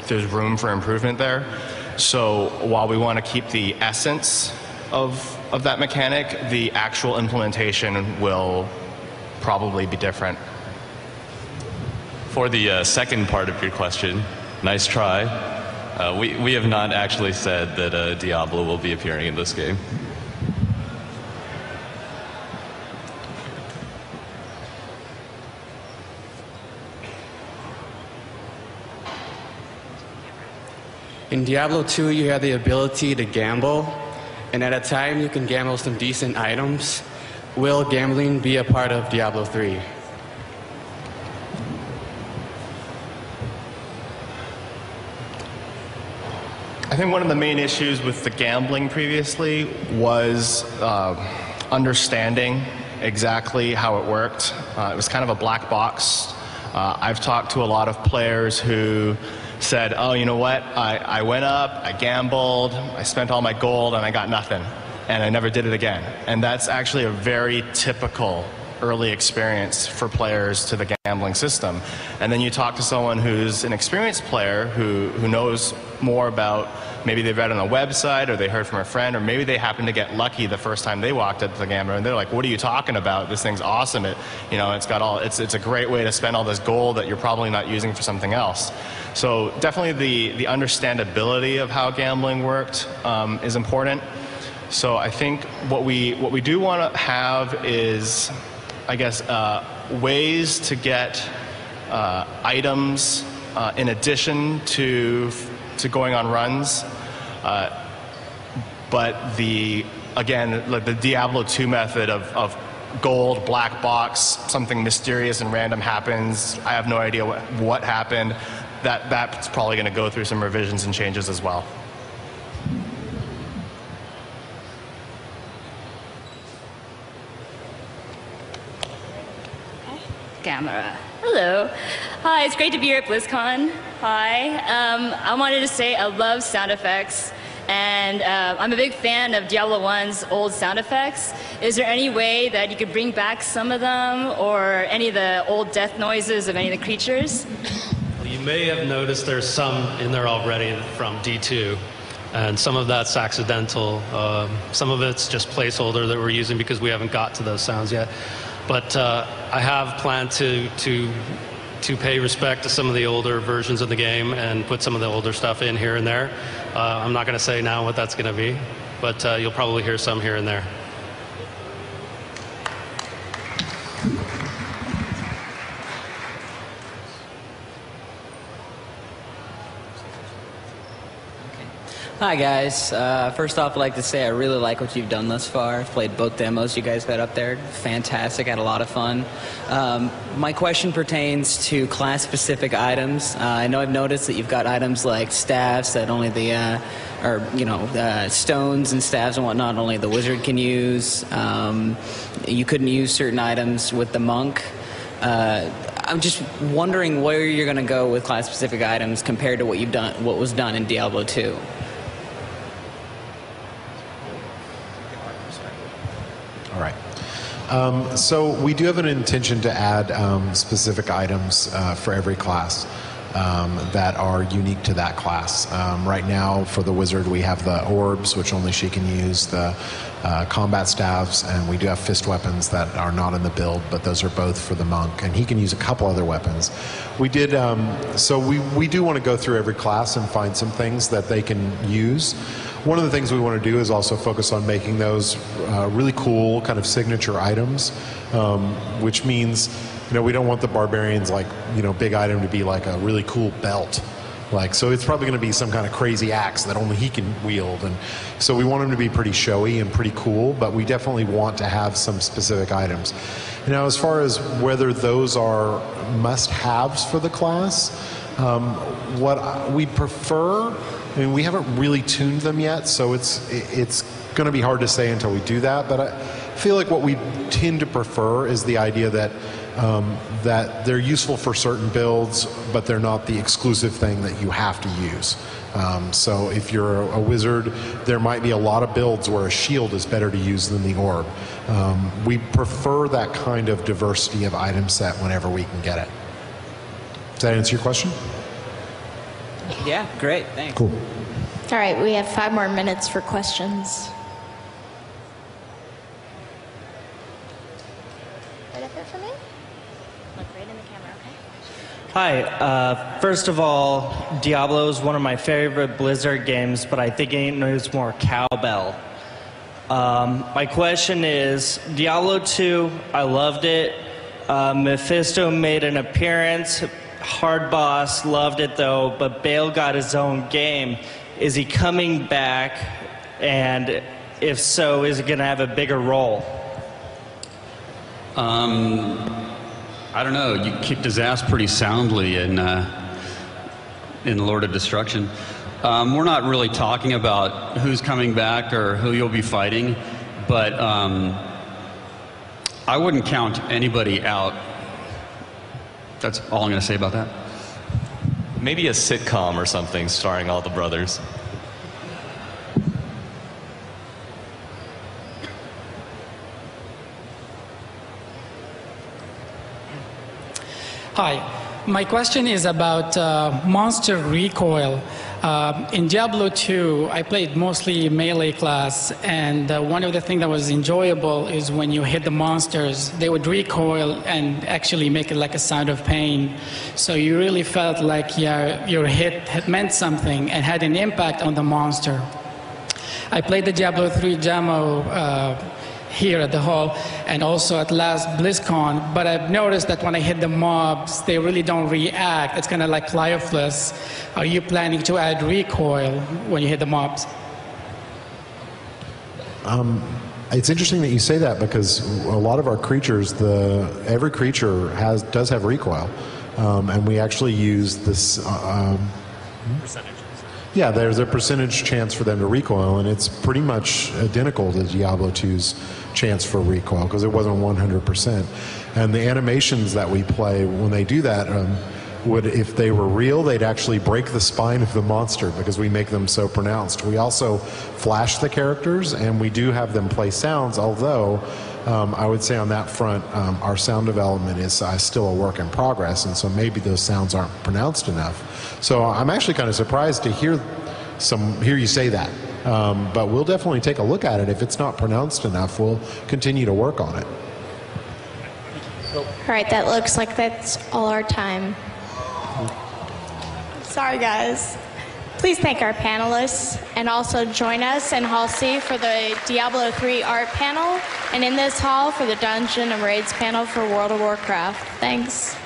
there's room for improvement there. So while we want to keep the essence of that mechanic, the actual implementation will probably be different. For the second part of your question, nice try. We have not actually said that Diablo will be appearing in this game. In Diablo 2, you have the ability to gamble, and at a time you can gamble some decent items. Will gambling be a part of Diablo 3? I think one of the main issues with the gambling previously was understanding exactly how it worked. It was kind of a black box. I've talked to a lot of players who said, oh, you know what, I went up, I gambled, I spent all my gold, and I got nothing, and I never did it again. And that's actually a very typical early experience for players to the gambling system. And then you talk to someone who's an experienced player who knows more about, maybe they've read on a website, or they heard from a friend, or maybe they happened to get lucky the first time they walked up to the gambler, and they're like, what are you talking about? This thing's awesome. It's a great way to spend all this gold that you're probably not using for something else. So definitely the understandability of how gambling worked is important. So I think what we do want to have is, I guess, ways to get items in addition to going on runs. But again, like the Diablo 2 method of gold, black box, something mysterious and random happens, I have no idea what happened, that's probably going to go through some revisions and changes as well. Camera. Hello. Hi, it's great to be here at BlizzCon. Hi. I wanted to say I love sound effects, and I'm a big fan of Diablo 1's old sound effects. Is there any way that you could bring back some of them, or any of the old death noises of any of the creatures? Well, you may have noticed there's some in there already from D2. And some of that's accidental. Some of it's just placeholder that we're using because we haven't got to those sounds yet. But I have planned to pay respect to some of the older versions of the game and put some of the older stuff in here and there. I'm not going to say now what that's going to be, but you'll probably hear some here and there. Hi guys, first off I'd like to say I really like what you've done thus far. I've played both demos you guys had up there. Fantastic, had a lot of fun. My question pertains to class-specific items. I know I've noticed that you've got items like staffs that only the, stones and staffs and whatnot only the wizard can use. You couldn't use certain items with the monk. I'm just wondering where you're going to go with class-specific items compared to what was done in Diablo 2. All right. So we do have an intention to add specific items for every class that are unique to that class. Right now, for the wizard, we have the orbs, which only she can use, the combat staffs, and we do have fist weapons that are not in the build, but those are both for the monk, and he can use a couple other weapons. We did, so we do want to go through every class and find some things that they can use. One of the things we want to do is also focus on making those really cool kind of signature items, which means, we don't want the barbarians big item to be like a really cool belt. So it's probably going to be some kind of crazy axe that only he can wield. And so we want him to be pretty showy and pretty cool, but we definitely want to have some specific items. Now, as far as whether those are must-haves for the class, what we prefer, we haven't really tuned them yet, so it's going to be hard to say until we do that, but I feel like what we tend to prefer is the idea that that they're useful for certain builds, but they're not the exclusive thing that you have to use. So if you're a wizard, there might be a lot of builds where a shield is better to use than the orb. We prefer that kind of diversity of item set whenever we can get it. Does that answer your question? Yeah, great. Thanks. Cool. All right, we have 5 more minutes for questions. Right up there for me? Look right in the camera, okay? Hi. First of all, Diablo is one of my favorite Blizzard games, but I think it needs more cowbell. My question is, Diablo 2, I loved it. Mephisto made an appearance. Hard boss, loved it though, but Bale got his own game. Is he coming back? And if so, is he going to have a bigger role? I don't know. You kicked his ass pretty soundly in Lord of Destruction. We're not really talking about who's coming back or who you'll be fighting, but I wouldn't count anybody out. That's all I'm going to say about that. Maybe a sitcom or something starring all the brothers. Hi, my question is about monster recoil. In Diablo 2, I played mostly melee class, and one of the things that was enjoyable is when you hit the monsters, they would recoil and actually make it like a sound of pain. So you really felt like your hit had meant something and had an impact on the monster. I played the Diablo 3 demo here at the hall and also at last BlizzCon, but I've noticed that when I hit the mobs, they really don't react. It's kind of like lifeless. Are you planning to add recoil when you hit the mobs? It's interesting that you say that because a lot of our creatures, every creature does have recoil, and we actually use this Percentage. Yeah, there's a percentage chance for them to recoil, and it's pretty much identical to Diablo 2's chance for recoil because it wasn't 100%. And the animations that we play when they do that would, if they were real, they'd actually break the spine of the monster because we make them so pronounced. We also flash the characters, and we do have them play sounds, although I would say on that front, our sound development is still a work in progress, and so maybe those sounds aren't pronounced enough. So I'm actually kind of surprised to hear you say that. But we'll definitely take a look at it. If it's not pronounced enough, we'll continue to work on it. All right, that looks like that's all our time. Sorry, guys. Please thank our panelists and also join us in Hall C for the Diablo 3 art panel and in this hall for the Dungeon and Raids panel for World of Warcraft. Thanks.